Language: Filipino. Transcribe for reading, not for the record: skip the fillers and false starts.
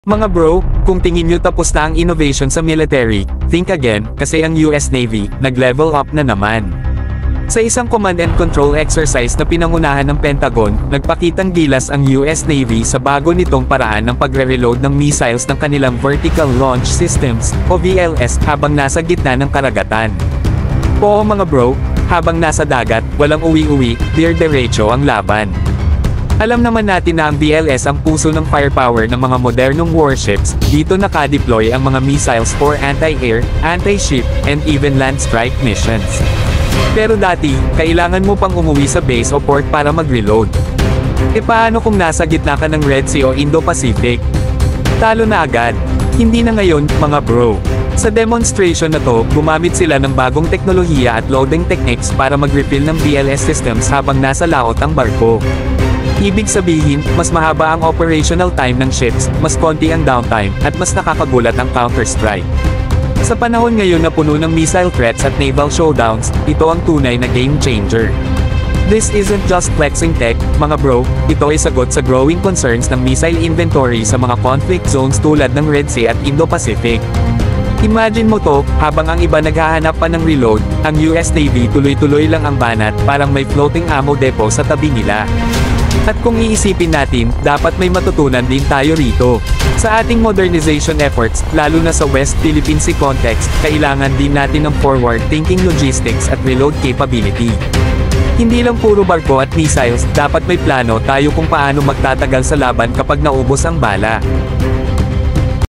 Mga bro, kung tingin nyo tapos na ang innovation sa military, think again, kasi ang US Navy, nag-level up na naman. Sa isang command and control exercise na pinangunahan ng Pentagon, nagpakitang gilas ang US Navy sa bago nitong paraan ng pagre-reload ng missiles ng kanilang Vertical Launch Systems, o VLS, habang nasa gitna ng karagatan. Oo mga bro, habang nasa dagat, walang uwi-uwi, dire-diretso ang laban. Alam naman natin na ang BLS ang puso ng firepower ng mga modernong warships, dito naka-deploy ang mga missiles for anti-air, anti-ship, and even land strike missions. Pero dati, kailangan mo pang umuwi sa base o port para mag-reload. E paano kung nasa gitna ka ng Red Sea o Indo-Pacific? Talo na agad. Hindi na ngayon, mga bro. Sa demonstration na to, gumamit sila ng bagong teknolohiya at loading techniques para mag-refill ng BLS systems habang nasa laot ang barko. Ibig sabihin, mas mahaba ang operational time ng ships, mas konti ang downtime, at mas nakakagulat ang counter-strike. Sa panahon ngayon na puno ng missile threats at naval showdowns, ito ang tunay na game changer. This isn't just flexing tech, mga bro, ito ay sagot sa growing concerns ng missile inventory sa mga conflict zones tulad ng Red Sea at Indo-Pacific. Imagine mo to, habang ang iba naghahanap pa ng reload, ang US Navy tuloy-tuloy lang ang banat, parang may floating ammo depot sa tabi nila. At kung iisipin natin, dapat may matutunan din tayo rito. Sa ating modernization efforts, lalo na sa West Philippine Sea context, kailangan din natin ng forward-thinking logistics at reload capability. Hindi lang puro barko at missiles, dapat may plano tayo kung paano magtatagal sa laban kapag naubos ang bala.